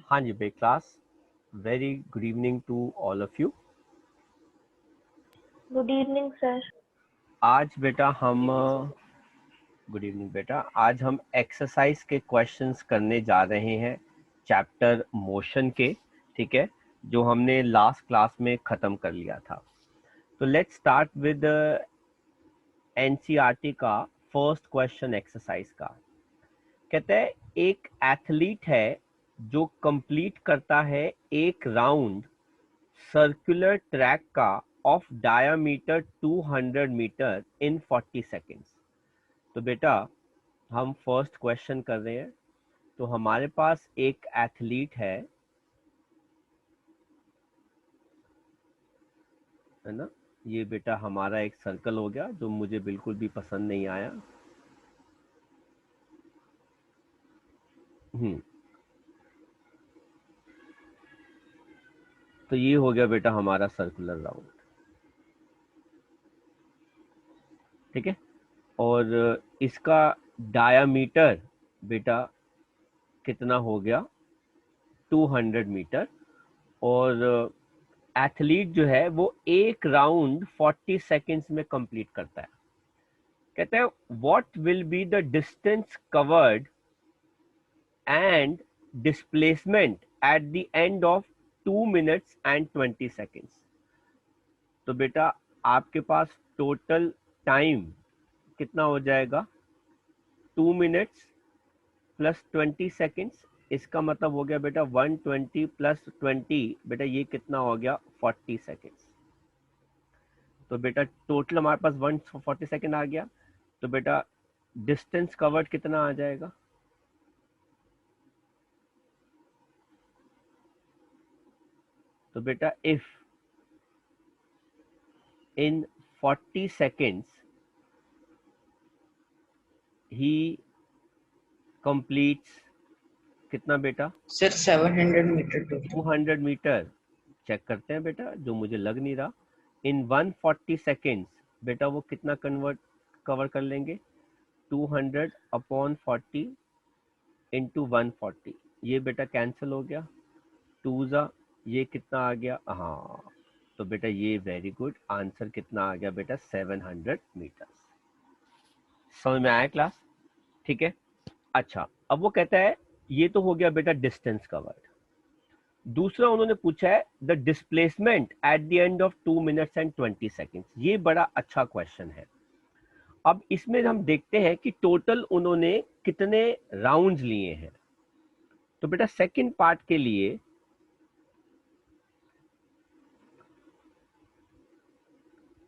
हाँ जी बे class, very good evening to all of you. Good evening sir. आज बेटा हम गुड इवनिंग बेटा, आज हम एक्सरसाइज के क्वेश्चंस करने जा रहे हैं चैप्टर मोशन के, ठीक है, जो हमने लास्ट क्लास में ख़त्म कर लिया था। तो लेट्स स्टार्ट विद एनसीईआरटी का फर्स्ट क्वेश्चन एक्सरसाइज का। कहते हैं एक एथलीट है जो कंप्लीट करता है एक राउंड सर्कुलर ट्रैक का of diameter 200 meter in 40 seconds. तो बेटा हम फर्स्ट क्वेश्चन कर रहे हैं। तो हमारे पास एक एथलीट है ना, ये बेटा हमारा एक सर्कल हो गया जो मुझे बिल्कुल भी पसंद नहीं आया। तो ये हो गया बेटा हमारा सर्कुलर राउंड, ठीक है। और इसका डायामीटर बेटा कितना हो गया, 200 मीटर। और एथलीट जो है वो एक राउंड 40 सेकेंड्स में कंप्लीट करता है। कहते हैं what will be the distance covered and displacement at the end of 2 minutes and 20 seconds. तो बेटा आपके पास टोटल टाइम कितना हो जाएगा, 2 मिनट्स प्लस 20 सेकेंड्स। इसका मतलब हो गया बेटा 120 प्लस 20, बेटा ये कितना हो गया, 40 सेकेंड्स। तो बेटा टोटल हमारे पास 140 सेकेंड आ गया। तो बेटा डिस्टेंस कवर्ड कितना आ जाएगा, तो बेटा इफ इन 40 seconds ही कंप्लीट्स कितना बेटा, sir 700 meter total. 200 meter. Check करते हैं बेटा, जो मुझे लग नहीं रहा। इन 140 seconds बेटा वो कितना कवर कर लेंगे, 200 अपॉन 40 इंटू 140। ये बेटा कैंसिल हो गया, टू ज़ा ये कितना आ गया, हाँ। तो बेटा ये वेरी गुड, आंसर कितना आ गया बेटा, 700 मीटर्स। समझ में आया क्लास, ठीक है। अच्छा, अब वो कहता है ये तो हो गया बेटा डिस्टेंस कवर्ड। दूसरा उन्होंने पूछा है the displacement at the end of 2 minutes and 20 seconds. ये बड़ा अच्छा क्वेश्चन है। अब इसमें हम देखते हैं कि टोटल उन्होंने कितने राउंड्स लिए हैं। तो बेटा सेकंड पार्ट के लिए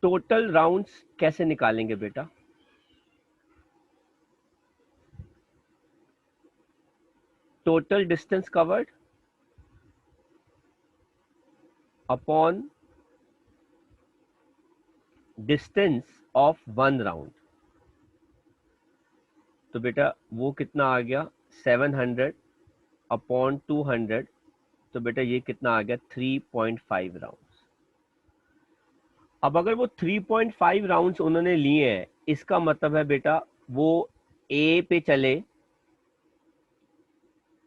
टोटल राउंड्स कैसे निकालेंगे बेटा, total distance covered upon distance of one round. तो बेटा वो कितना आ गया, 700 अपॉन 200। तो बेटा ये कितना आ गया, 3.5 राउंड्स। अब अगर वो 3.5 राउंड्स उन्होंने लिए हैं, इसका मतलब है बेटा वो ए पे चले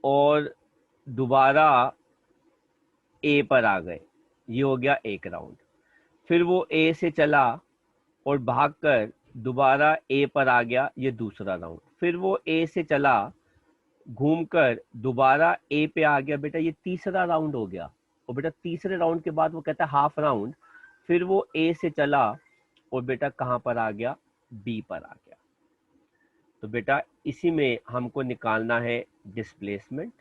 और दोबारा ए पर आ गए, ये हो गया एक राउंड। फिर वो ए से चला और भागकर दोबारा ए पर आ गया, ये दूसरा राउंड। फिर वो ए से चला घूमकर दोबारा ए पे आ गया, बेटा ये तीसरा राउंड हो गया। और बेटा तीसरे राउंड के बाद वो कहता है हाफ राउंड। फिर वो ए से चला और बेटा कहाँ पर आ गया, बी पर आ गया। तो बेटा इसी में हमको निकालना है डिस्प्लेसमेंट।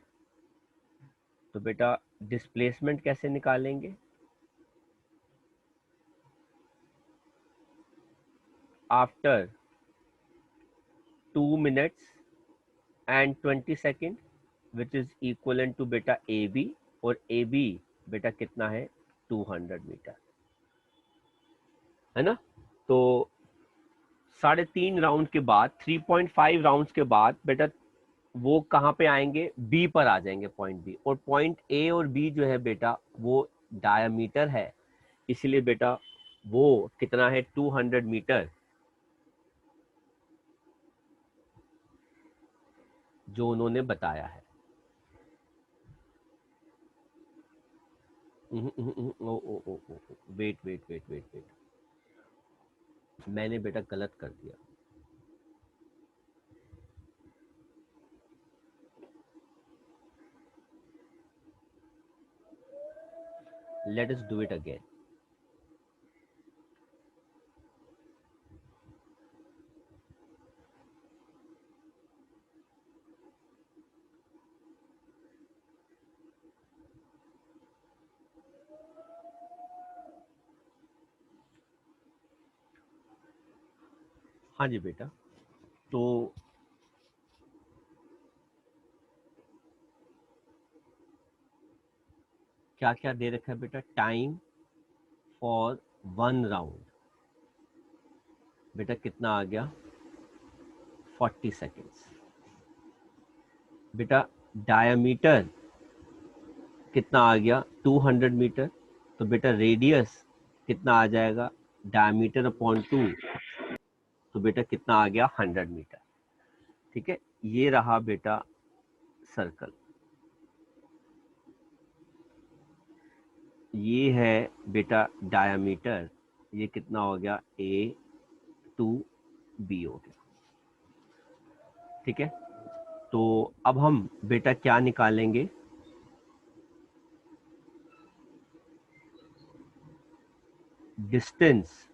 तो बेटा डिस्प्लेसमेंट कैसे निकालेंगे, after 2 minutes and 20 second which is equal to बेटा ए बी। और ए बी बेटा कितना है, 200 मीटर, है ना। तो 3.5 राउंड के बाद, 3.5 राउंड्स के बाद बेटा वो कहाँ पे आएंगे, बी पर आ जाएंगे, पॉइंट बी। और पॉइंट ए और बी जो है बेटा वो डायमीटर है, इसलिए बेटा वो कितना है, 200 मीटर, जो उन्होंने बताया है। ओ ओ ओ ओ wait wait wait wait wait, मैंने बेटा गलत कर दिया। Let us do it again. हाँ जी बेटा, तो क्या क्या दे रखा है बेटा? टाइम फॉर 1 राउंड बेटा कितना आ गया? 40 सेकेंड्स। बेटा डायमीटर कितना आ गया? 200 मीटर। तो बेटा रेडियस कितना आ जाएगा? डायमीटर अपॉन 2, तो बेटा कितना आ गया? 100 मीटर। ठीक है, ये रहा बेटा सर्कल। ये है बेटा डायमीटर, ये कितना हो गया? ए टू बी हो गया। ठीक है, तो अब हम बेटा क्या निकालेंगे? डिस्टेंस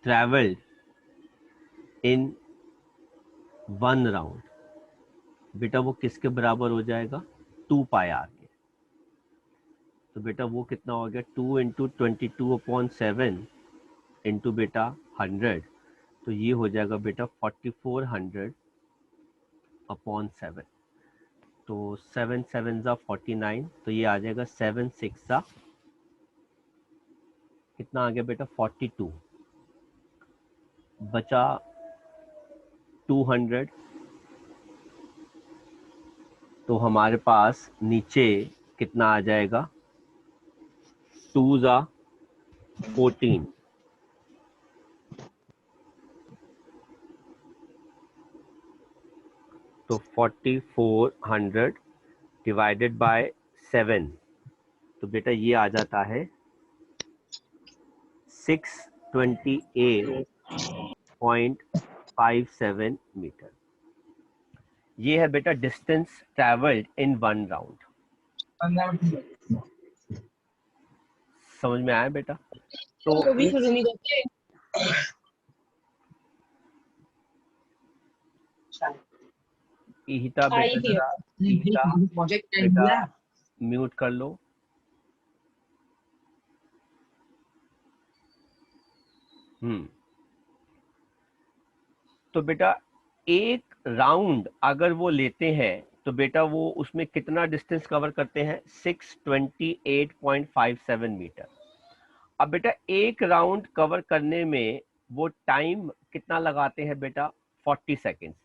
ट्रेवल्ड इन 1 राउंड। बेटा वो किसके बराबर हो जाएगा? 2 पाई आर के। तो बेटा वो कितना हो गया? 2 इंटू 22/7 इंटू बेटा 100, तो ये हो जाएगा बेटा 4400/7। तो 7 7 ज़ा 49, तो ये आ जाएगा 7 6 ज़ा कितना आ गया बेटा? 42। बचा 200, तो हमारे पास नीचे कितना आ जाएगा? 2 ज़ा 14, तो 4400 डिवाइडेड बाय 7, तो बेटा ये आ जाता है 628.57 मीटर। ये है बेटा डिस्टेंस ट्रेवल्ड इन 1 राउंड। समझ में आया बेटा? तो ईहिता बेटा जरा, ईहिता बेटा म्यूट कर लो। तो बेटा एक राउंड अगर वो लेते हैं तो बेटा वो उसमें कितना डिस्टेंस कवर करते हैं? 628.57 मीटर। अब बेटा एक राउंड कवर करने में वो टाइम कितना लगाते हैं बेटा? 40 सेकेंड्स।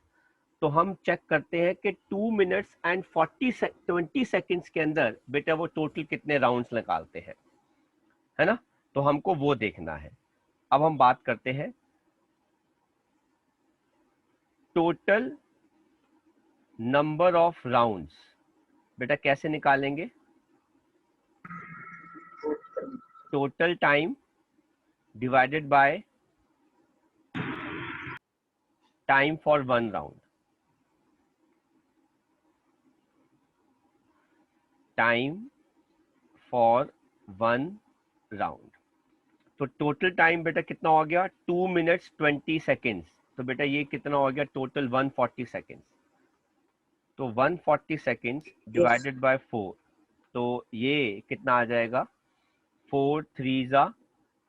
तो हम चेक करते हैं कि 2 मिनट्स एंड 20 सेकेंड्स के अंदर बेटा वो टोटल कितने राउंड्स निकालते हैं, है ना? तो हमको वो देखना है। अब हम बात करते हैं टोटल नंबर ऑफ राउंड्स। बेटा कैसे निकालेंगे? Total time divided by time for 1 round. Time for 1 round. तो टोटल टाइम बेटा कितना हो गया? 2 मिनट्स 20 सेकेंड्स। तो बेटा ये कितना हो गया? Total 140 seconds. तो 140 सेकेंड्स डिवाइडेड बाय 4, तो ये कितना आ जाएगा? 4 3 ज़ा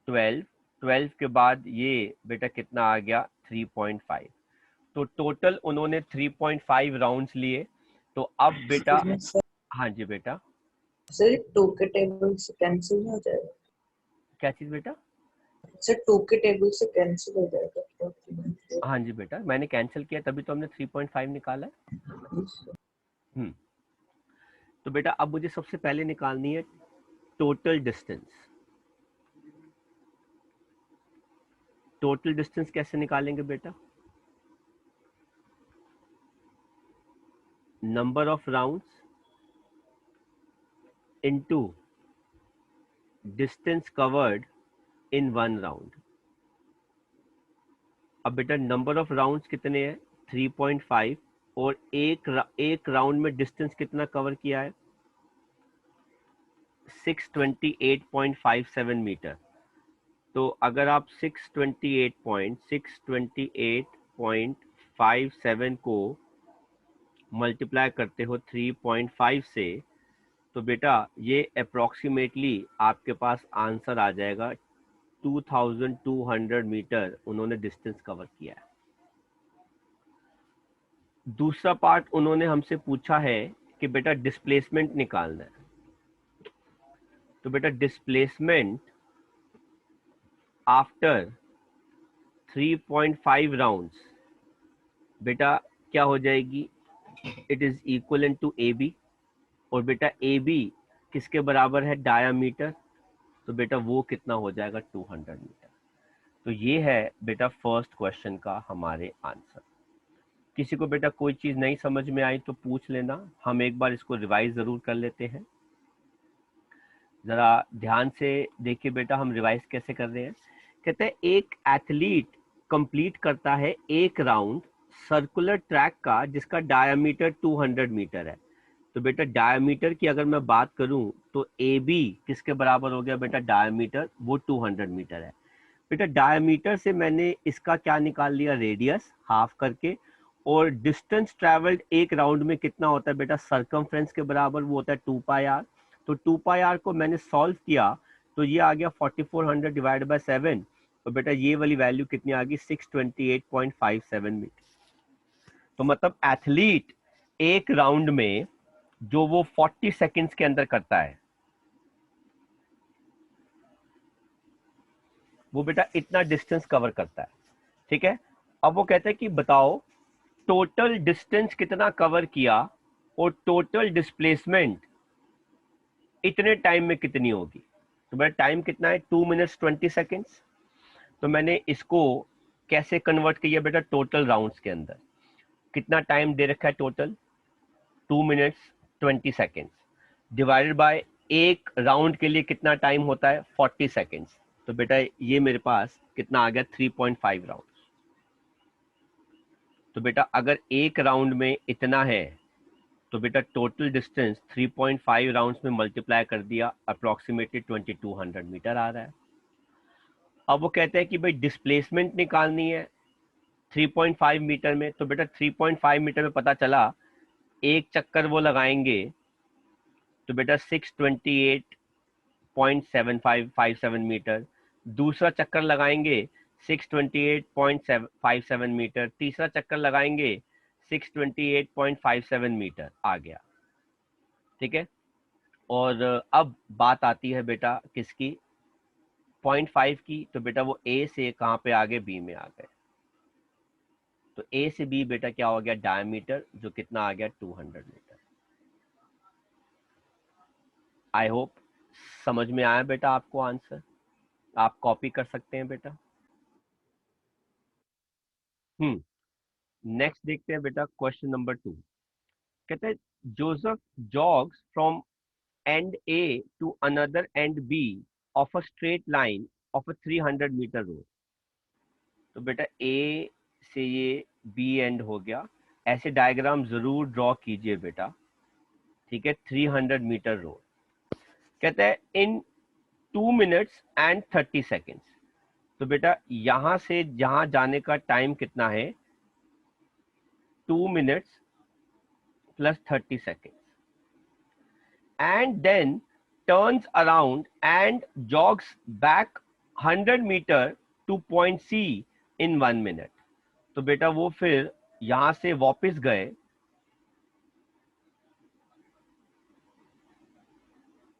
12, 12 के बाद ये बेटा कितना आ गया? 3.5। तो टोटल उन्होंने 3.5 राउंड्स लिए। तो अब बेटा, हाँ जी बेटा, सर 2 के टेबल से कैंसिल हो जाएगा। क्या चीज बेटा? सर 2 के टेबल से कैंसिल हो जाएगा। हाँ जी बेटा, मैंने कैंसिल किया तभी तो हमने 3.5 निकाला है। तो बेटा अब मुझे सबसे पहले निकालनी है टोटल डिस्टेंस। टोटल डिस्टेंस कैसे निकालेंगे बेटा? Number of rounds into distance covered in 1 round. अब बेटा नंबर ऑफ राउंड्स कितने हैं 3.5 और एक राउंड में डिस्टेंस कितना कवर किया है 628.57 मीटर। तो अगर आप 628.628.57 को मल्टीप्लाई करते हो 3.5 से तो बेटा ये अप्रोक्सीमेटली आपके पास आंसर आ जाएगा 2200 मीटर उन्होंने डिस्टेंस कवर किया है। दूसरा पार्ट उन्होंने हमसे पूछा है कि बेटा डिस्प्लेसमेंट निकालना है। तो बेटा डिस्प्लेसमेंट आफ्टर 3.5 राउंड्स बेटा क्या हो जाएगी it is equal to A B और बेटा ए बी किसके बराबर है डायामीटर तो बेटा वो कितना हो जाएगा 200 मीटर। तो ये है बेटा फर्स्ट क्वेश्चन का हमारे आंसर। किसी को बेटा कोई चीज नहीं समझ में आई तो पूछ लेना, हम एक बार इसको रिवाइज जरूर कर लेते हैं। जरा ध्यान से देखिए बेटा हम रिवाइज कैसे कर रहे हैं। कहते हैं एक एथलीट कंप्लीट करता है एक राउंड सर्कुलर ट्रैक का जिसका डायमीटर 200 मीटर है। तो बेटा डायमीटर की अगर मैं बात करूं तो ए बी किसके बराबर हो गया बेटा डायमीटर वो 200 मीटर है। बेटा डायमीटर से मैंने इसका क्या निकाल लिया रेडियस हाफ करके और डिस्टेंस ट्रेवल्ड एक राउंड में कितना होता है बेटा सर्कमफ्रेंस के बराबर वो होता है 2 पाई आर। तो 2 पाई आर को मैंने सॉल्व किया तो ये आ गया 4400 डिवाइड बाय 7 और बेटा ये वाली वैल्यू कितनी आ गई 628.57 मीटर। तो मतलब एथलीट एक राउंड में जो वो 40 सेकंड्स के अंदर करता है वो बेटा इतना डिस्टेंस कवर करता है। ठीक है, अब वो कहते हैं कि बताओ टोटल डिस्टेंस कितना कवर किया और टोटल डिस्प्लेसमेंट इतने टाइम में कितनी होगी। तो बेटा टाइम कितना है 2 मिनट्स 20 सेकेंड्स। तो मैंने इसको कैसे कन्वर्ट किया बेटा टोटल राउंड्स के अंदर कितना टाइम दे रखा है total 2 minutes 20 seconds divided by एक राउंड के लिए कितना टाइम होता है 40 सेकेंड्स। तो बेटा ये मेरे पास कितना आ गया 3.5 राउंड। तो बेटा अगर एक राउंड में इतना है तो बेटा टोटल डिस्टेंस 3.5 राउंड्स में मल्टीप्लाई कर दिया अप्रोक्सीमेटली 2200 मीटर आ रहा है। अब वो कहते हैं कि भाई डिस्प्लेसमेंट निकालनी है 3.5 मीटर में। तो बेटा 3.5 मीटर में पता चला एक चक्कर वो लगाएंगे तो बेटा 628.7557 मीटर, दूसरा चक्कर लगाएंगे 628.57 मीटर, तीसरा चक्कर लगाएंगे 628.57 मीटर आ गया। ठीक है, और अब बात आती है बेटा किसकी 0.5 की। तो बेटा वो ए से कहां पे आ गए बी में आ गए। तो ए से बी बेटा क्या हो गया डायमीटर जो कितना आ गया 200 मीटर। आई होप समझ में आया बेटा आपको आंसर, आप कॉपी कर सकते हैं बेटा। नेक्स्ट देखते हैं बेटा क्वेश्चन नंबर 2। कहते हैं Joseph jogs from end A to another end B of a straight line of a 300 meter road. तो बेटा ए से ये बी एंड हो गया, ऐसे डायग्राम जरूर ड्रॉ कीजिए बेटा। ठीक है, 300 मीटर रोड कहते हैं इन 2 मिनट्स एंड 30 सेकेंड्स। तो बेटा यहां से जहां जाने का टाइम कितना है 2 minutes plus 30 seconds and then turns around and jogs back 100 meter to point C in 1 minute। तो बेटा वो फिर यहां से वापस गए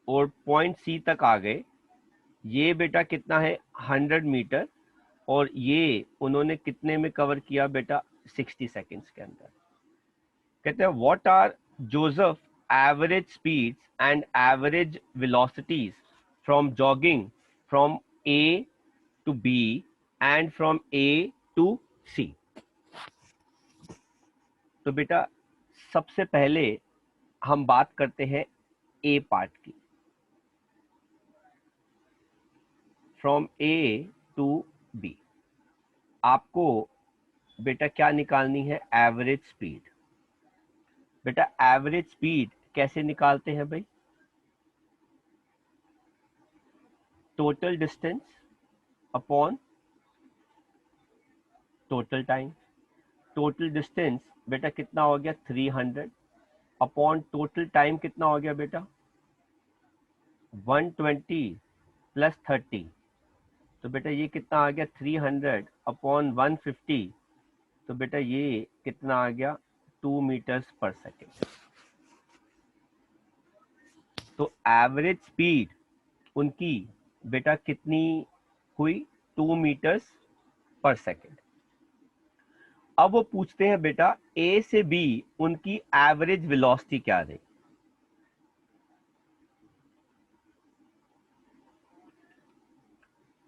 और पॉइंट सी तक आ गए। ये बेटा कितना है 100 मीटर और ये उन्होंने कितने में कवर किया बेटा 60 सेकेंड्स के अंदर। कहते हैं what are Joseph average speeds and average velocities from jogging from A to B and from A to C. तो बेटा सबसे पहले हम बात करते हैं ए पार्ट की। फ्रॉम ए टू बी, आपको बेटा क्या निकालनी है? Average speed. बेटा एवरेज स्पीड कैसे निकालते हैं भाई? Total distance upon total time. Total distance बेटा कितना हो गया? 300 अपॉन टोटल टाइम कितना हो गया बेटा? 120 प्लस 30, तो बेटा ये कितना आ गया? 300 अपॉन 150, तो बेटा ये कितना आ गया? 2 मीटर्स पर सेकेंड। तो एवरेज स्पीड उनकी बेटा कितनी हुई? 2 मीटर्स पर सेकेंड। अब वो पूछते हैं बेटा ए से बी उनकी एवरेज वेलोसिटी क्या रही?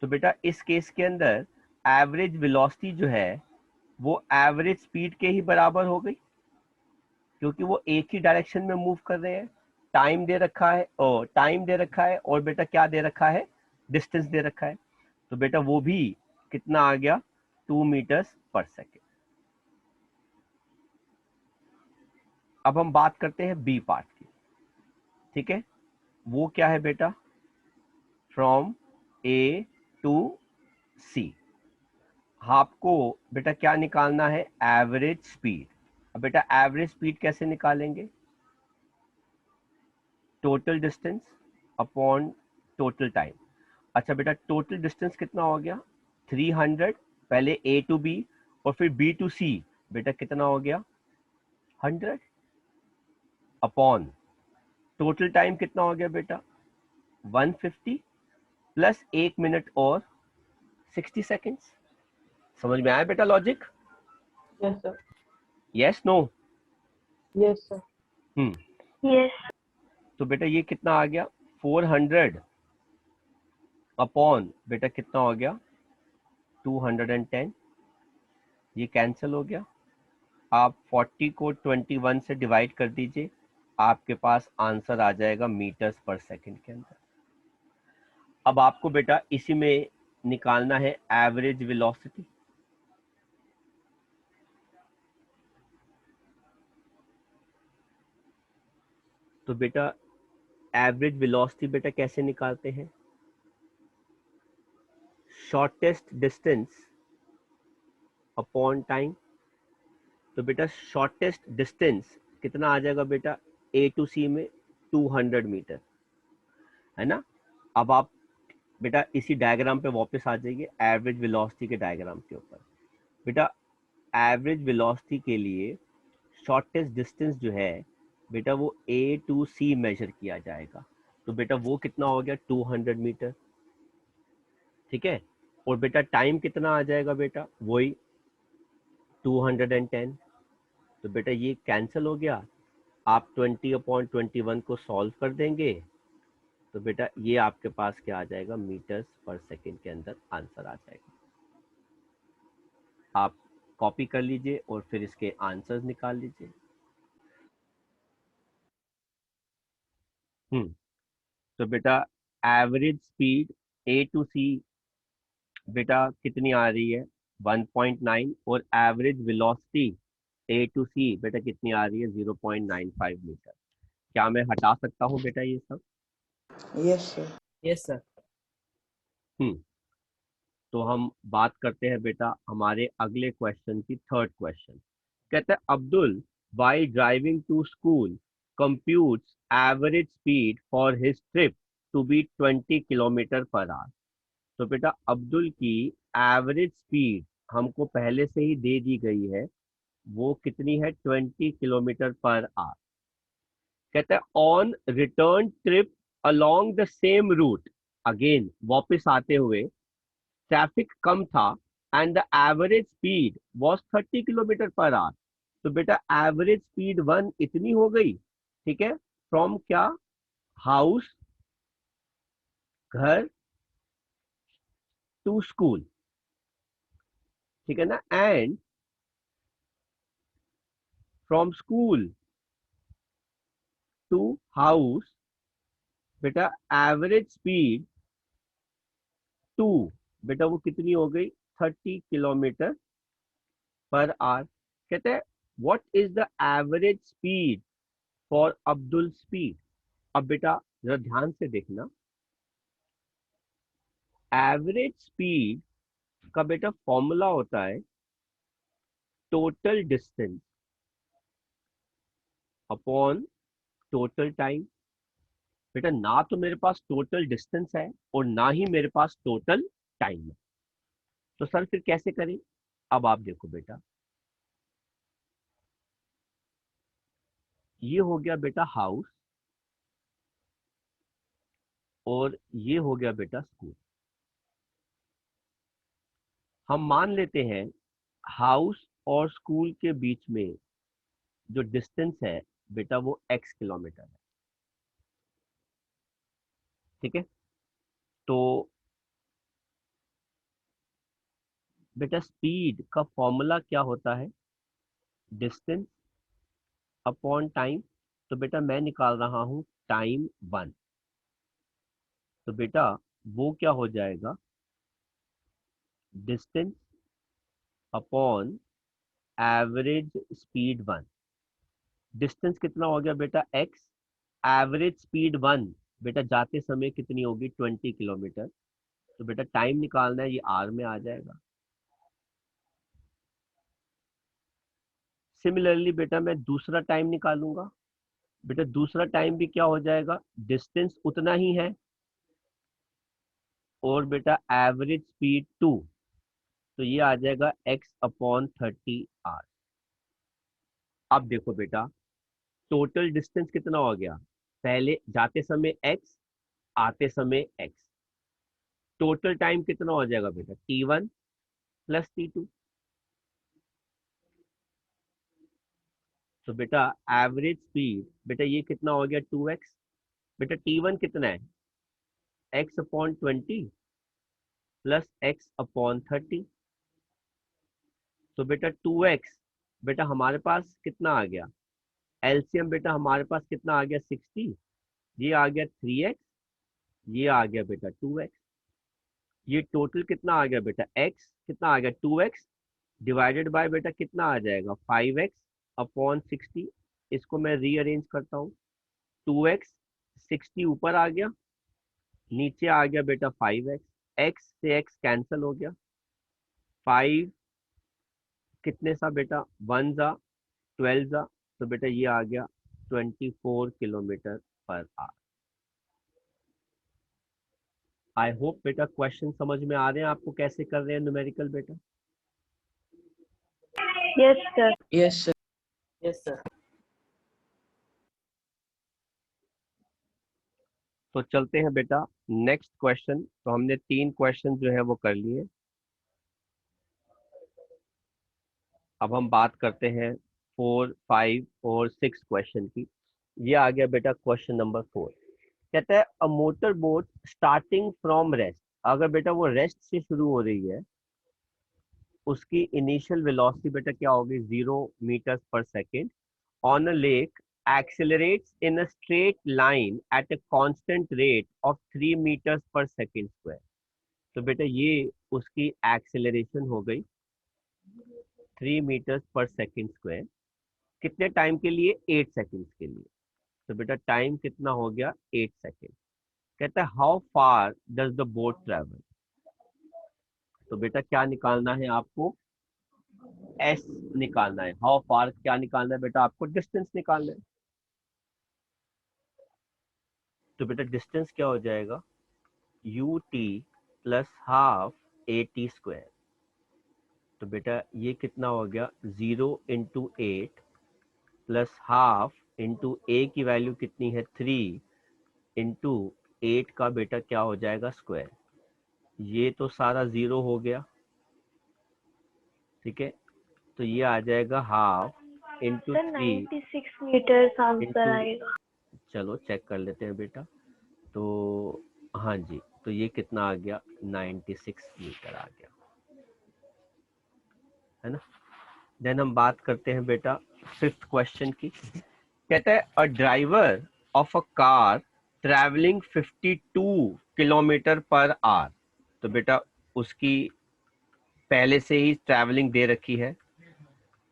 तो बेटा इस केस के अंदर एवरेज वेलोसिटी जो है वो एवरेज स्पीड के ही बराबर हो गई, क्योंकि वो एक ही डायरेक्शन में मूव कर रहे हैं। टाइम दे रखा है और बेटा क्या दे रखा है? डिस्टेंस दे रखा है। तो बेटा वो भी कितना आ गया? 2 मीटर्स पर सेकेंड। अब हम बात करते हैं बी पार्ट की, ठीक है? वो क्या है बेटा? फ्रॉम ए टू सी, आपको बेटा क्या निकालना है? Average speed. अब बेटा एवरेज स्पीड कैसे निकालेंगे? Total distance upon total time. अच्छा बेटा टोटल डिस्टेंस कितना हो गया? 300, पहले ए टू बी और फिर बी टू सी, बेटा कितना हो गया? 100 अपॉन टोटल टाइम कितना हो गया बेटा? 150 प्लस 1 मिनट और 60 सेकेंड्स। समझ में आया बेटा logic? Yes, sir. Yes no? Yes, sir. Yes. तो बेटा ये कितना आ गया? 400 अपॉन बेटा कितना हो गया? 210। ये कैंसिल हो गया। आप 40 को 21 से डिवाइड कर दीजिए, आपके पास आंसर आ जाएगा मीटर्स पर सेकंड के अंदर। अब आपको बेटा इसी में निकालना है एवरेज वेलोसिटी। तो बेटा एवरेज वेलोसिटी बेटा कैसे निकालते हैं? Shortest distance upon time. तो बेटा शॉर्टेस्ट डिस्टेंस कितना आ जाएगा बेटा? ए टू सी में 200 मीटर, है ना? अब आप बेटा इसी डायग्राम पे वापस आ जाइए, एवरेज वेलोसिटी के डायग्राम के ऊपर। बेटा एवरेज वेलोसिटी के लिए शॉर्टेस्ट डिस्टेंस जो है बेटा वो ए टू सी मेजर किया जाएगा। तो बेटा वो कितना हो गया? 200 मीटर, ठीक है? और बेटा टाइम कितना आ जाएगा बेटा? वही 210। तो बेटा ये कैंसिल हो गया। आप 20/21 को सॉल्व कर देंगे तो बेटा ये आपके पास क्या आ जाएगा? मीटर्स पर सेकेंड के अंदर आंसर आ जाएगा। आप कॉपी कर लीजिए और फिर इसके आंसर्स निकाल लीजिए। तो बेटा एवरेज स्पीड ए टू सी बेटा कितनी आ रही है? 1.9, और एवरेज वेलोसिटी ए टू सी बेटा कितनी आ रही है? 0.95 मीटर। क्या मैं हटा सकता हूँ बेटा ये सब? Yes, sir. Yes, sir. हम्म तो हम बात करते हैं बेटा हमारे अगले क्वेश्चन की, थर्ड क्वेश्चन। कहते हैं Abdul while driving to school computes average speed for his trip to be 20 kilometre per hour. तो बेटा अब्दुल की एवरेज स्पीड हमको पहले से ही दे दी गई है, वो कितनी है? 20 किलोमीटर पर आवर। कहते हैं on return trip along the same route, again वापस आते हुए ट्रैफिक कम था and the average speed was 30 kilometer per hour. तो बेटा एवरेज स्पीड 1 इतनी हो गई, ठीक है? फ्रॉम क्या? हाउस, घर, टू स्कूल, ठीक है ना? And from school to house बेटा एवरेज स्पीड 2 बेटा वो कितनी हो गई 30 किलोमीटर पर आवर। कहते हैं what is the average speed for Abdul speed. अब बेटा जरा ध्यान से देखना, एवरेज स्पीड का बेटा फॉर्मूला होता है total distance upon total time. बेटा ना तो मेरे पास टोटल डिस्टेंस है और ना ही मेरे पास टोटल टाइम है, तो सर फिर कैसे करें। अब आप देखो बेटा, ये हो गया बेटा हाउस और ये हो गया बेटा स्कूल। हम मान लेते हैं हाउस और स्कूल के बीच में जो डिस्टेंस है बेटा वो x किलोमीटर है। ठीक है, तो बेटा स्पीड का फॉर्मूला क्या होता है, डिस्टेंस अपॉन टाइम। तो बेटा मैं निकाल रहा हूं टाइम 1, तो बेटा वो क्या हो जाएगा, distance upon average speed 1। Distance कितना हो गया बेटा x, एवरेज स्पीड 1 बेटा जाते समय कितनी होगी 20 किलोमीटर। तो बेटा टाइम निकालना है, ये r में आ जाएगा। सिमिलरली बेटा मैं दूसरा टाइम निकालूंगा, बेटा दूसरा टाइम भी क्या हो जाएगा, डिस्टेंस उतना ही है और बेटा एवरेज स्पीड 2, तो ये आ जाएगा x अपॉन 30r। अब देखो बेटा टोटल डिस्टेंस कितना हो गया, पहले जाते समय x, आते समय x, टोटल टाइम कितना हो जाएगा बेटा t1 प्लस t2। तो बेटा एवरेज स्पीड बेटा ये कितना हो गया 2x, बेटा t1 कितना है x upon 20 plus x upon 30। तो बेटा 2x बेटा हमारे पास कितना आ गया, एलसीएम बेटा हमारे पास कितना आ गया 60, ये आ गया 3x, ये आ गया बेटा 2x, ये टोटल कितना आ गया बेटा x कितना आ गया 2x डिवाइडेड बाय बेटा कितना आ जाएगा 5x अपॉन 60। इसको मैं रीअरेंज करता हूँ, 2x 60 ऊपर आ गया, नीचे आ गया बेटा 5x, x से x कैंसिल हो गया, 5 कितने सा बेटा 1 जा 12 जा, तो बेटा ये आ गया 24 kilometre per our. I hope बेटा क्वेश्चन समझ में आ रहे हैं आपको, कैसे कर रहे हैं न्यूमेरिकल बेटा। Yes, sir. Yes, sir. Yes, sir. तो चलते हैं बेटा नेक्स्ट क्वेश्चन। तो हमने 3 क्वेश्चन जो है वो कर लिए, अब हम बात करते हैं 4, 5 और 6 क्वेश्चन की। ये आ गया बेटा क्वेश्चन नंबर 4। कहता है a motor boat starting from rest, अगर बेटा वो रेस्ट से शुरू हो रही है, उसकी इनिशियल वेलोसिटी बेटा क्या होगी 0 metres per second on a lake, accelerates in a straight line at a constant rate of 3 meters per second square। तो बेटा ये उसकी एक्सेलरेशन हो गई 3 मीटर्स पर सेकेंड स्क्वायर, कितने टाइम के लिए 8 सेकेंड्स के लिए। तो बेटा टाइम कितना हो गया 8 सेकेंड। कहता है how far does the boat travel. तो बेटा क्या निकालना है आपको, एस निकालना है। हाउ फार क्या निकालना है बेटा, आपको डिस्टेंस निकालना है। तो बेटा डिस्टेंस क्या हो जाएगा U T plus half A T square. तो बेटा ये कितना हो गया 0 इंटू 8 प्लस हाफ इंटू ए की वैल्यू कितनी है 3 इंटू 8 का बेटा क्या हो जाएगा स्क्वायर। ये तो सारा 0 हो गया, ठीक है, तो ये आ जाएगा half into Sir, 3 96 meters answer into, आएगा। चलो चेक कर लेते हैं बेटा। तो हाँ जी, तो ये कितना आ गया 96 मीटर आ गया, है ना। देन हम बात करते हैं बेटा 5th क्वेश्चन की। कहता है a driver of a car travelling 52 kilometre per hour. तो बेटा उसकी पहले से ही ट्रैवलिंग दे रखी है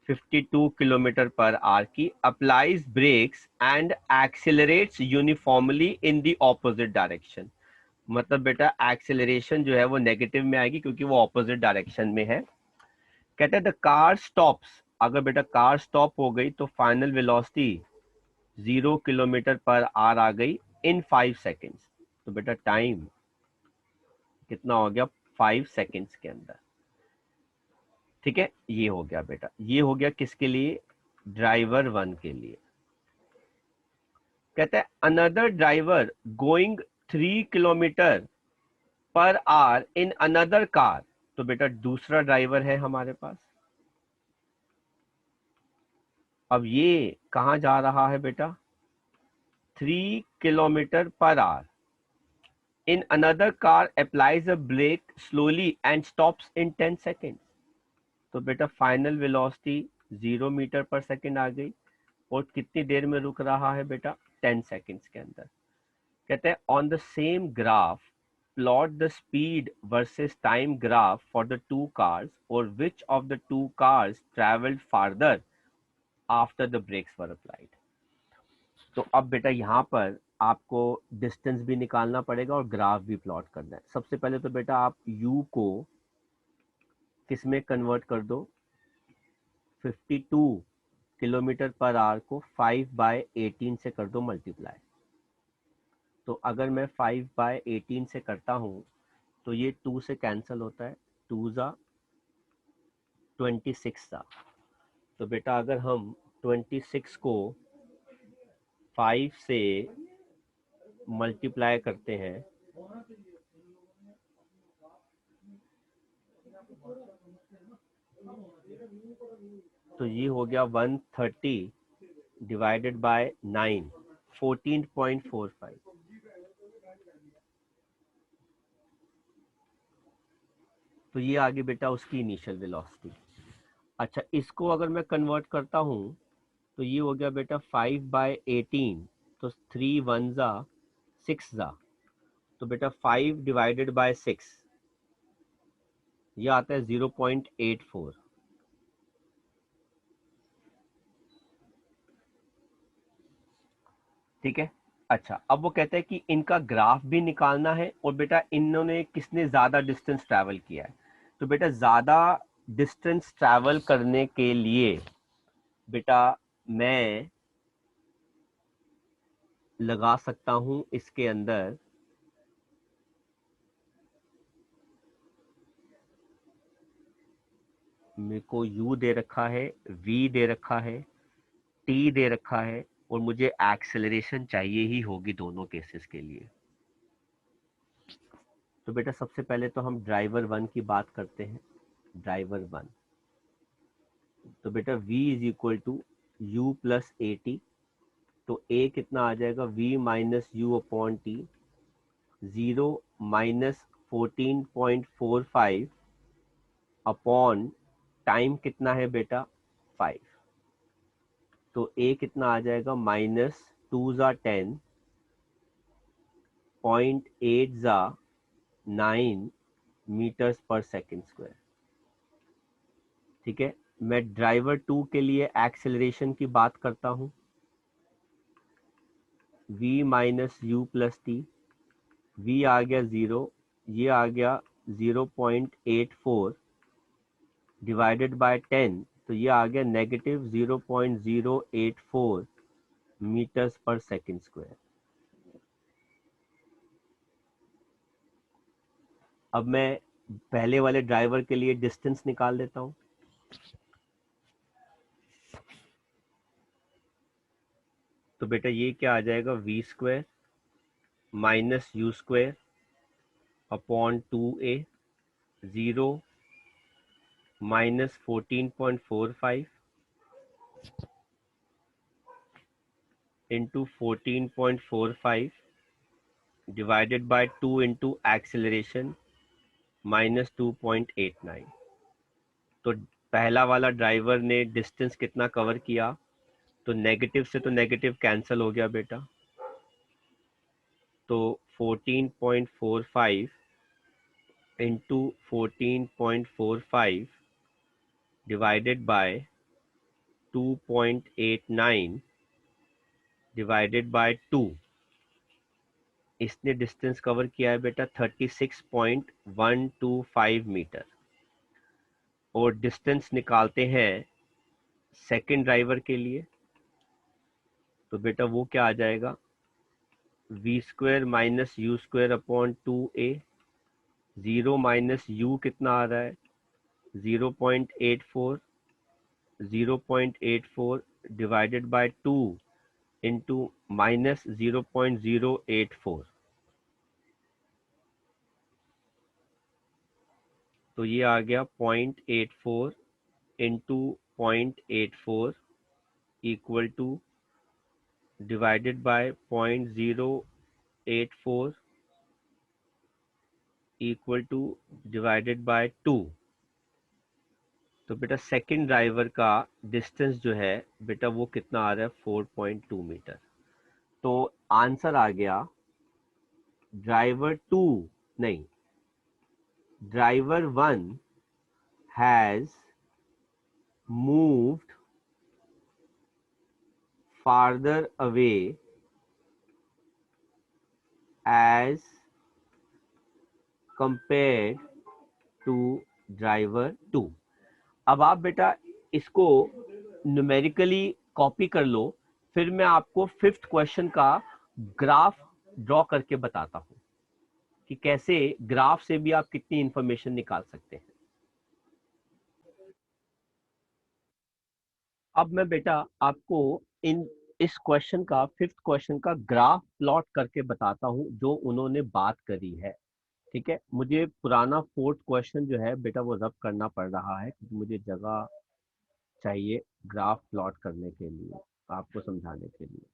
52 किलोमीटर पर आवर की, applies brakes and accelerates uniformly in the opposite direction. मतलब बेटा एक्सेलरेशन जो है वो नेगेटिव में आएगी क्योंकि वो ऑपोजिट डायरेक्शन में है। कहते हैं द कार स्टॉप्स, अगर बेटा कार स्टॉप हो गई तो final velocity 0 kilometre per hour आ गई इन 5 सेकेंड्स। तो बेटा टाइम कितना हो गया 5 सेकेंड्स के अंदर। ठीक है, ये हो गया बेटा, ये हो गया किसके लिए, ड्राइवर 1 के लिए। कहते हैं another driver going 3 kilometer per hour in another car. तो बेटा दूसरा ड्राइवर है हमारे पास। अब ये कहां जा रहा है बेटा, 3 kilometer per hour. In another car applies a brake slowly and stops in 10 second. तो बेटा final velocity 0 meter per second आ गई और कितनी देर में रुक रहा है बेटा, 10 सेकेंड्स के अंदर। कहते हैं on the same graph plot the speed versus time graph for the two cars और which of the two cars travelled farther after the brakes were applied. तो अब बेटा यहाँ पर आपको डिस्टेंस भी निकालना पड़ेगा और ग्राफ भी प्लॉट करना है। सबसे पहले तो बेटा आप u को किस में कन्वर्ट कर दो, 52 किलोमीटर पर आवर को 5/18 से कर दो मल्टीप्लाई। तो अगर मैं 5/18 से करता हूँ तो ये 2 से कैंसिल होता है, 2 जा 26 था। तो बेटा अगर हम 26 को 5 से मल्टीप्लाई करते हैं तो ये हो गया 130 डिवाइडेड बाय 9, 14.45। तो ये आगे बेटा उसकी इनिशियल वेलोसिटी। अच्छा, इसको अगर मैं कन्वर्ट करता हूँ तो ये हो गया बेटा 5/18, तो 3 1 जा 6 जा, तो बेटा 5 डिवाइडेड बाय 6 ये आता है 0.84। ठीक है। अच्छा, अब वो कहते हैं कि इनका ग्राफ भी निकालना है और बेटा इन्होंने किसने ज्यादा डिस्टेंस ट्रैवल किया है। तो बेटा ज्यादा डिस्टेंस ट्रैवल करने के लिए बेटा मैं लगा सकता हूं इसके अंदर मेरे को u दे रखा है, v दे रखा है, t दे रखा है और मुझे एक्सेलरेशन चाहिए ही होगी दोनों केसेस के लिए। तो बेटा सबसे पहले तो हम ड्राइवर 1 की बात करते हैं। ड्राइवर 1, तो बेटा v is equal to u plus A T. तो a कितना आ जाएगा, v माइनस यू अपॉन टी, 0 माइनस 14.45 अपॉन टाइम कितना है बेटा 5। तो a कितना आ जाएगा, माइनस 2 जा 10, 0.8 जा 9 मीटर्स पर सेकेंड स्क्वायर। ठीक है, मैं ड्राइवर 2 के लिए एक्सेलरेशन की बात करता हूं, v minus you plus T, v आ गया 0, ये आ गया 0.84 डिवाइडेड बाय 10, तो ये आ गया negative 0.084 metres per second square. अब मैं पहले वाले ड्राइवर के लिए डिस्टेंस निकाल देता हूं। तो बेटा ये क्या आ जाएगा, v square minus U square upon 2a, 0 minus 14.45 into 14.45 divided by 2 into acceleration minus 2.89। तो पहला वाला ड्राइवर ने डिस्टेंस कितना कवर किया, तो नेगेटिव से तो नेगेटिव कैंसिल हो गया बेटा, तो 14.45 into 14.45 divided by 2.89 divided by 2, इसने डिस्टेंस कवर किया है बेटा 36.125 मीटर। और डिस्टेंस निकालते हैं सेकंड ड्राइवर के लिए, तो बेटा वो क्या आ जाएगा, V square minus U square upon 2a, 0 minus U कितना आ रहा है 0.84, 0.84 डिवाइडेड बाय 2 इंटू माइनस 0.084, तो ये आ गया 0.84 into 0.84 equal two divided by 0.084 equal two divided by 2। तो बेटा सेकंड ड्राइवर का डिस्टेंस जो है बेटा वो कितना आ रहा है 4.2 मीटर। तो आंसर आ गया ड्राइवर 2 नहीं, driver 1 has moved farther away as compared to driver 2। अब आप बेटा इसको न्यूमेरिकली कॉपी कर लो, फिर मैं आपको फिफ्थ क्वेश्चन का ग्राफ ड्रॉ करके बताता हूं कि कैसे ग्राफ से भी आप कितनी इंफॉर्मेशन निकाल सकते हैं। अब मैं बेटा आपको इस क्वेश्चन का फिफ्थ क्वेश्चन का ग्राफ प्लॉट करके बताता हूं जो उन्होंने बात करी है। ठीक है, मुझे पुराना फोर्थ क्वेश्चन जो है बेटा वो रब करना पड़ रहा है क्योंकि मुझे जगह चाहिए ग्राफ प्लॉट करने के लिए, आपको समझाने के लिए।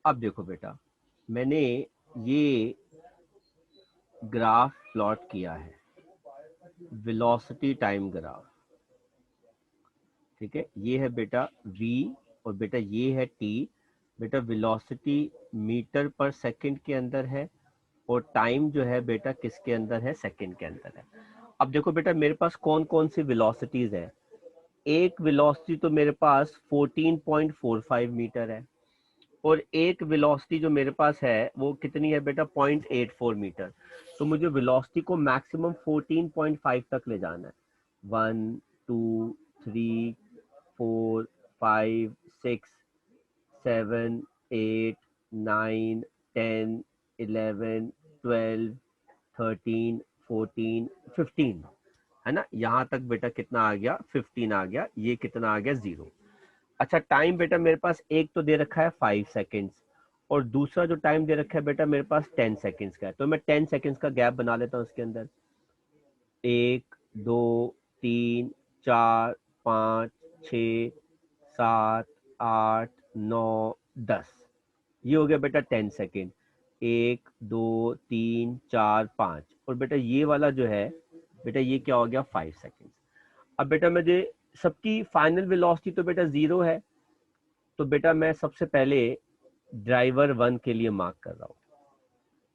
अब देखो बेटा, मैंने ये ग्राफ प्लॉट किया है, वेलोसिटी टाइम ग्राफ। ठीक है, ये है बेटा v और बेटा ये है t। बेटा वेलोसिटी मीटर पर सेकंड के अंदर है और टाइम जो है बेटा किसके अंदर है, सेकंड के अंदर है। अब देखो बेटा मेरे पास कौन कौन सी वेलोसिटीज है। एक वेलोसिटी तो मेरे पास 14.45 मीटर है और एक वेलोसिटी जो मेरे पास है वो कितनी है बेटा 0.84 मीटर। तो मुझे वेलोसिटी को मैक्सिमम 14.5 तक ले जाना है। 1 2 3 4 5 6 7 8 9 10 11 12 13 14 15 है ना, यहाँ तक बेटा कितना आ गया 15 आ गया, ये कितना आ गया 0। अच्छा टाइम बेटा मेरे पास एक तो दे रखा है 5 सेकेंड्स और दूसरा जो टाइम दे रखा है बेटा मेरे पास 10 सेकेंड्स का है। तो मैं 10 सेकेंड्स का गैप बना लेता हूँ उसके अंदर, 1 2 3 4 5 6 7 8 9 10, ये हो गया बेटा 10 सेकेंड। 1 2 3 4 5 और बेटा ये वाला जो है बेटा ये क्या हो गया 5 सेकेंड। अब बेटा मुझे सबकी फाइनल वेलोसिटी तो बेटा 0 है, तो बेटा मैं सबसे पहले ड्राइवर 1 के लिए मार्क कर रहा हूँ,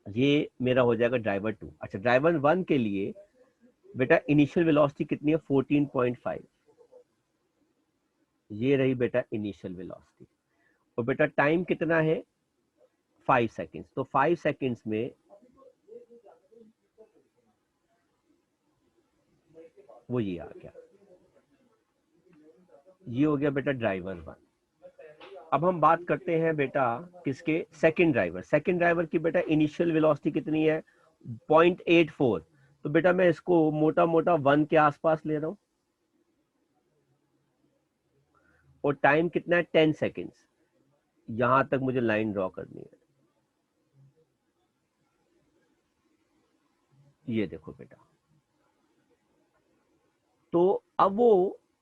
ये मेरा हो जाएगा ड्राइवर 2। अच्छा ड्राइवर 1 के लिए बेटा इनिशियल वेलोसिटी कितनी है 14.5, ये रही बेटा इनिशियल वेलोसिटी। और बेटा टाइम कितना है 5 सेकेंड्स, तो 5 सेकेंड्स में वो ये आ गया, ये हो गया बेटा ड्राइवर 1। अब हम बात करते हैं बेटा किसके, सेकंड ड्राइवर। सेकंड ड्राइवर की बेटा इनिशियल वेलोसिटी कितनी है 0.84, तो बेटा मैं इसको मोटा मोटा 1 के आसपास ले रहा हूं और टाइम कितना है 10 सेकेंड्स, यहां तक मुझे लाइन ड्रॉ करनी है। ये देखो बेटा, तो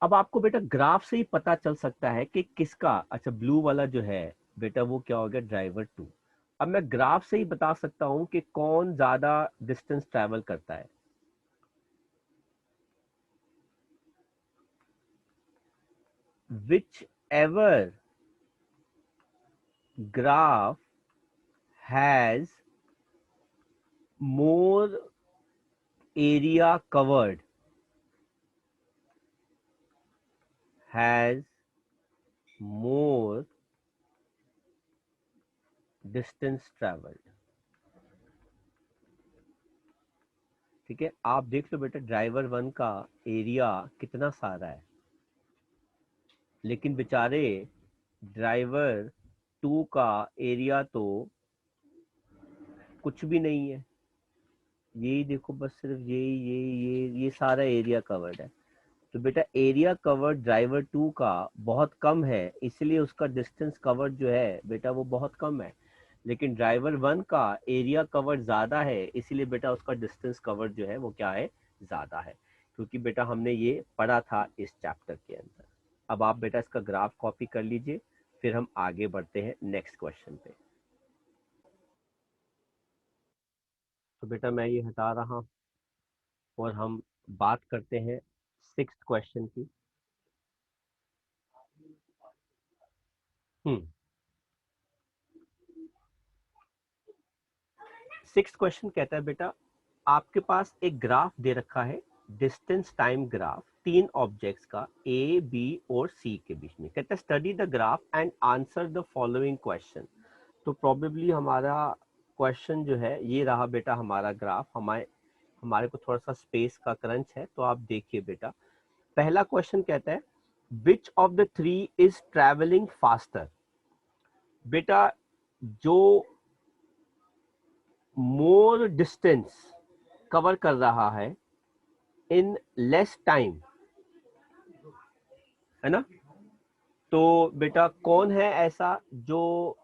अब आपको बेटा ग्राफ से ही पता चल सकता है कि किसका, अच्छा ब्लू वाला जो है बेटा वो क्या हो गया ड्राइवर 2। अब मैं ग्राफ से ही बता सकता हूं कि कौन ज्यादा डिस्टेंस ट्रैवल करता है। Which ever graph has more area covered, has more distance traveled। ठीक है, आप देख लो बेटा ड्राइवर 1 का एरिया कितना सारा है, लेकिन बेचारे ड्राइवर 2 का एरिया तो कुछ भी नहीं है। यही देखो बस सिर्फ ये सारा एरिया कवर्ड है। तो बेटा एरिया कवर्ड ड्राइवर 2 का बहुत कम है, इसलिए उसका डिस्टेंस कवर्ड जो है बेटा वो बहुत कम है। लेकिन ड्राइवर 1 का एरिया कवर्ड ज्यादा है, इसलिए बेटा उसका डिस्टेंस कवर्ड जो है वो क्या है, ज्यादा है। क्योंकि बेटा हमने ये पढ़ा था इस चैप्टर के अंदर। अब आप बेटा इसका ग्राफ कॉपी कर लीजिए, फिर हम आगे बढ़ते हैं नेक्स्ट क्वेश्चन पे। तो बेटा मैं ये हटा रहा हूं और हम बात करते हैं 6th क्वेश्चन की। हम्म 6th क्वेश्चन कहता है बेटा आपके पास एक ग्राफ दे रखा है, डिस्टेंस टाइम ग्राफ 3 ऑब्जेक्ट्स का ए बी और सी के बीच में। कहता है study the graph and answer the following question. तो प्रोबेबली हमारा क्वेश्चन जो है ये रहा बेटा हमारा ग्राफ। हमारे को थोड़ा सा स्पेस का क्रंच है, तो आप देखिए बेटा। पहला क्वेश्चन कहता है विच of the three is travelling faster. बेटा जो मोर डिस्टेंस कवर कर रहा है इन लेस टाइम, है ना। तो बेटा कौन है ऐसा जो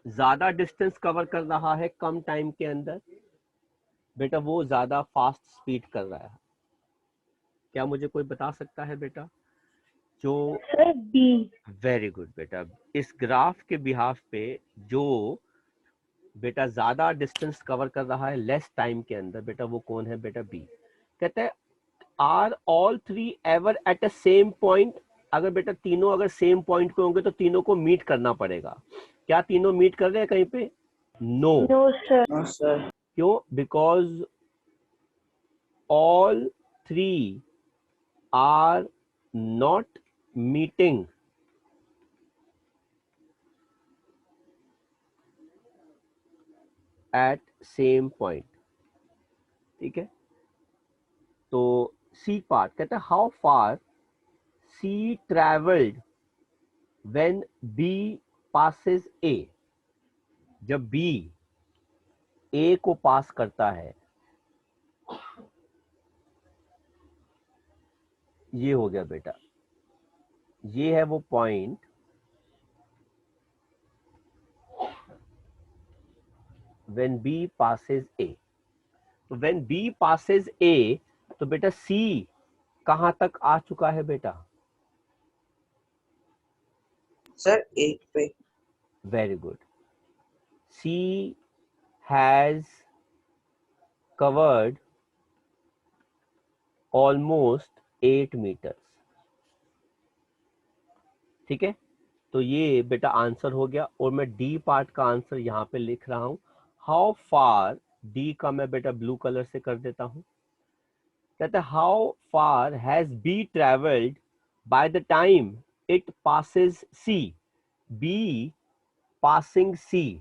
ज्यादा डिस्टेंस कवर कर रहा है कम टाइम के अंदर। बेटा वो ज्यादा फास्ट स्पीड कर रहा है। क्या मुझे कोई बता सकता है बेटा जो। Sir B. वेरी गुड बेटा, इस ग्राफ के बिहाफ पे जो बेटा ज्यादा डिस्टेंस कवर कर रहा है लेस टाइम के अंदर, बेटा वो कौन है बेटा, बी। कहता है are all three ever at a same point. अगर बेटा तीनों अगर सेम पॉइंट पे होंगे तो तीनों को मीट करना पड़ेगा। क्या तीनों मीट कर रहे हैं कहीं पे? No. No sir. No, sir. क्यों? Because all three are not meeting at same point. ठीक है, तो सी पार्ट कहता है how far C travelled when B passes A. जब बी ए को पास करता है, ये हो गया बेटा, ये है वो पॉइंट व्हेन बी पासेस ए। तो व्हेन बी पासेस ए, तो बेटा सी कहां तक आ चुका है बेटा? Sir, 8 पे। Very good, C has covered almost 8 meters. ठीक है, तो ये बेटा आंसर हो गया। और मैं डी पार्ट का आंसर यहां पे लिख रहा हूं। हाउ फार, डी का मैं बेटा ब्लू कलर से कर देता हूं। कहता है how far has B travelled by the time it passes C. B passing C,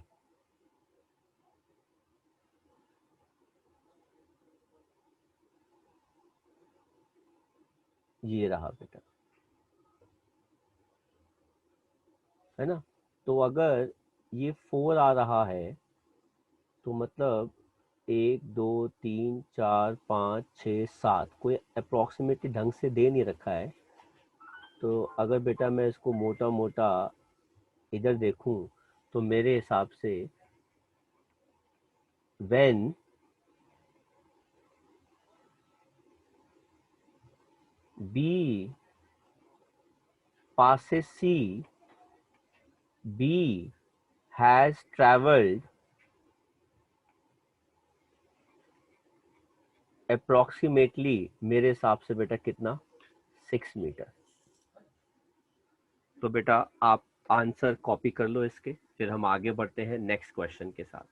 ये रहा बेटा, है ना। तो अगर ये 4 आ रहा है तो मतलब 1 2 3 4 5 6 7 कोई अप्रोक्सीमेटली ढंग से दे नहीं रखा है। तो अगर बेटा मैं इसको मोटा मोटा इधर देखूं तो मेरे हिसाब से when B passes C, B has traveled approximately, मेरे हिसाब से बेटा कितना, 6 मीटर। तो बेटा आप आंसर कॉपी कर लो इसके फिर हम आगे बढ़ते हैं नेक्स्ट क्वेश्चन के साथ।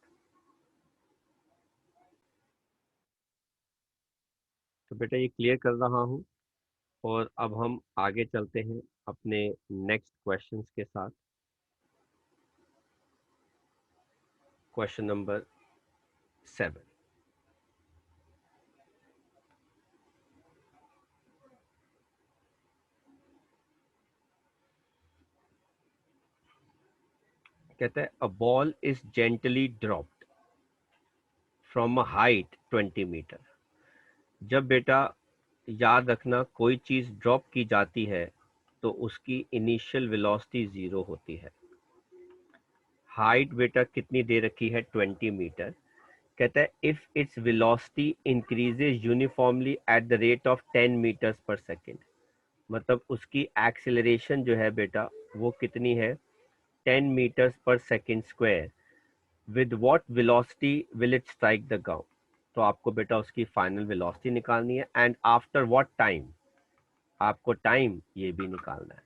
तो बेटा ये क्लियर कर रहा हूँ और अब हम आगे चलते हैं अपने नेक्स्ट क्वेश्चंस के साथ। Question number 7। कहता है a ball is gently dropped from a height 20 meter. जब बेटा याद रखना कोई चीज ड्रॉप की जाती है तो उसकी इनिशियल वेलोसिटी 0 होती है। हाइट बेटा कितनी दे रखी है 20 मीटर। कहता है if its velocity increases uniformly at the rate of 10 meters per second. मतलब उसकी एक्सेलरेशन जो है बेटा वो कितनी है 10 meters per second square. With what velocity will it strike the ground. तो आपको बेटा उसकी फाइनल वेलोसिटी निकालनी है एंड आफ्टर व्हाट टाइम, आपको टाइम ये भी निकालना है।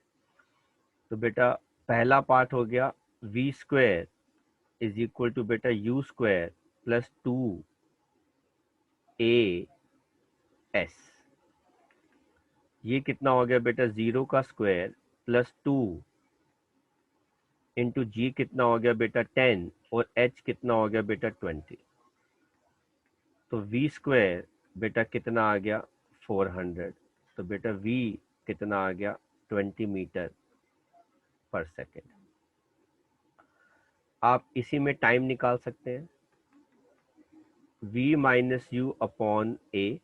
तो बेटा पहला पार्ट हो गया v square is equal to बेटा u स्क्वायर प्लस 2as। ये कितना हो गया बेटा 0 का स्क्वायर प्लस 2 इंटू जी कितना हो गया बेटा 10 और h कितना हो गया बेटा 20। तो v स्क्वायर बेटा कितना आ गया 400। तो बेटा v कितना आ गया 20 मीटर पर सेकेंड। आप इसी में टाइम निकाल सकते हैं v minus U upon a।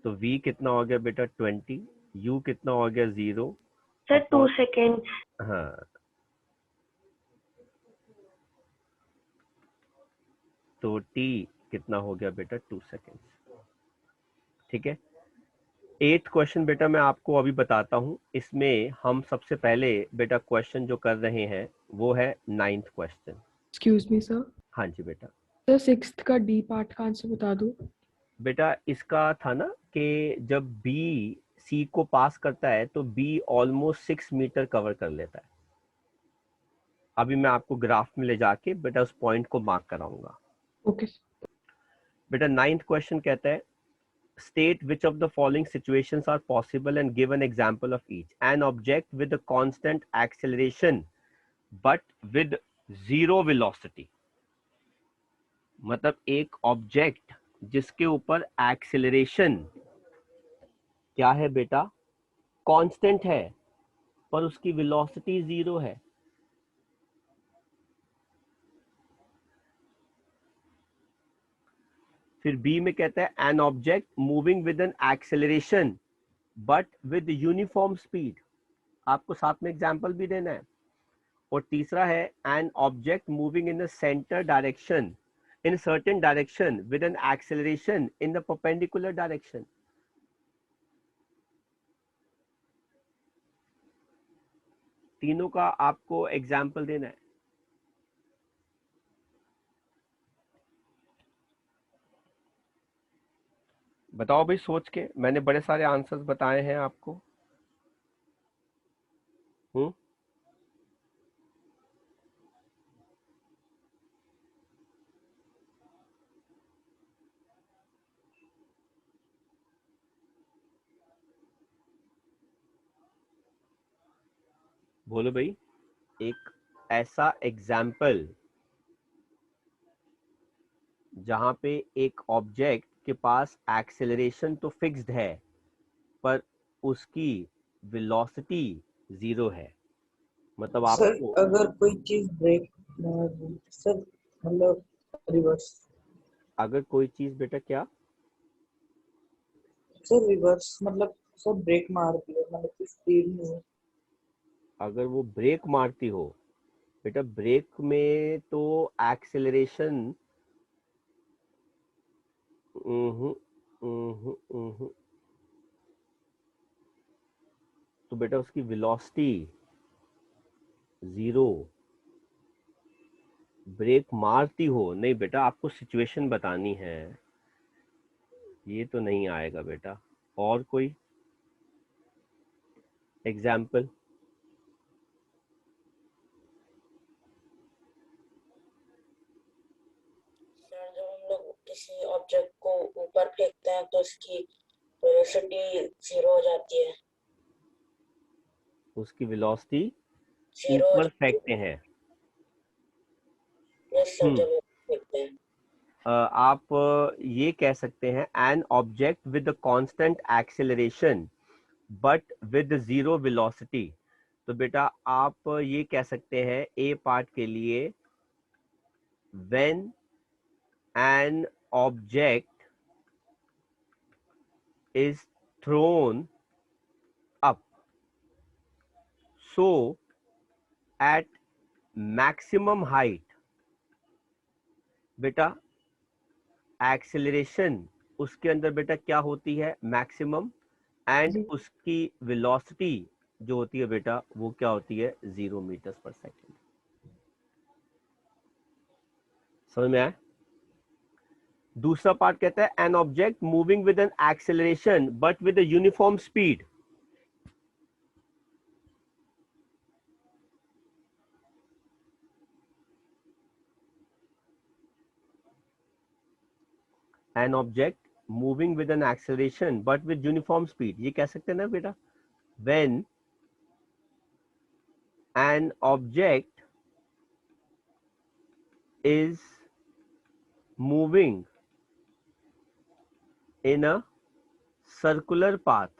तो v कितना हो गया बेटा 20, u कितना हो गया 0 सर 2 अपॉन, सेकेंड्स। हाँ तो t कितना हो गया बेटा 2 सेकेंड्स। ठीक है। 8th क्वेश्चन बेटा मैं आपको अभी बताता हूँ। इसमें हम सबसे पहले बेटा क्वेश्चन जो कर रहे हैं वो है 9th question. Excuse me sir, हाँ जी बेटा। सर सिक्स्थ का डी पार्ट का आंसर बता दो। बेटा इसका था ना कि जब बी सी को पास करता है तो बी ऑलमोस्ट 6 मीटर कवर कर लेता है। अभी मैं आपको ग्राफ में ले जाके बेटा उस पॉइंट को मार्क कराऊंगा। ओके। बेटा 9th क्वेश्चन कहता है state which of the following situations are possible and give an example of each. An object with a constant acceleration but with zero velocity। मतलब एक ऑब्जेक्ट जिसके ऊपर एक्सेलरेशन क्या है बेटा कांस्टेंट है पर उसकी वेलोसिटी 0 है। फिर बी में कहता है an object moving with an acceleration but with uniform speed. आपको साथ में एग्जांपल भी देना है। और तीसरा है an object moving in the centre direction in a certain direction with an acceleration in the perpendicular direction। तीनों का आपको एग्जाम्पल देना है। बताओ भाई सोच के, मैंने बड़े सारे आंसर्स बताए हैं आपको। बोलो भाई एक ऐसा एग्जाम्पल जहां पे एक ऑब्जेक्ट के पास एक्सेलरेशन तो फिक्स्ड है पर उसकी वेलोसिटी 0 है। मतलब सर आपको अगर कोई चीज ब्रेक सर मतलब रिवर्स। अगर कोई चीज बेटा क्या सर रिवर्स मतलब सर ब्रेक मार दिया मतलब कि स्पीड में हो। अगर वो ब्रेक मारती हो बेटा ब्रेक में तो एक्सेलरेशन तो बेटा उसकी वेलोसिटी 0। ब्रेक मारती हो नहीं बेटा, आपको सिचुएशन बतानी है, ये तो नहीं आएगा बेटा। और कोई एग्जाम्पल? किसी ऑब्जेक्ट को ऊपर फेंकते हैं तो उसकी वेलोसिटी 0 हो जाती है। उसकी वेलोसिटी 0 हो ऊपर जाती फेंकते हैं। है। यस सर, हम्म जब फेंकते हैं। आप ये कह सकते हैं an object with constant acceleration but with zero velocity. तो बेटा आप ये कह सकते हैं ए पार्ट के लिए, when an object is thrown up so at maximum height. बेटा एक्सेलरेशन उसके अंदर बेटा क्या होती है, मैक्सिमम, एंड जी उसकी वेलोसिटी जो होती है बेटा वो क्या होती है, 0 मीटर्स पर सेकेंड। समझ में आया? दूसरा पार्ट कहता है an object moving with an acceleration but with uniform speed. N object moving with an acceleration but with uniform speed, ये कह सकते हैं ना बेटा, when an object is moving in a circular path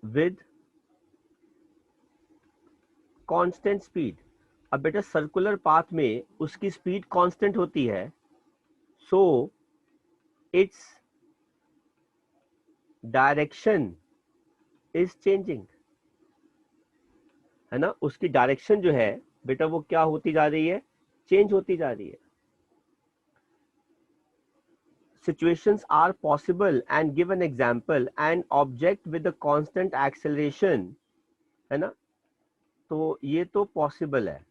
with constant speed। अब बेटा circular path में उसकी स्पीड कांस्टेंट होती है, so its direction is changing, है ना, उसकी डायरेक्शन जो है बेटा वो क्या होती जा रही है, चेंज होती जा रही है। Situations are possible and give an example, an object with a constant acceleration, है ना, तो ये तो पॉसिबल है।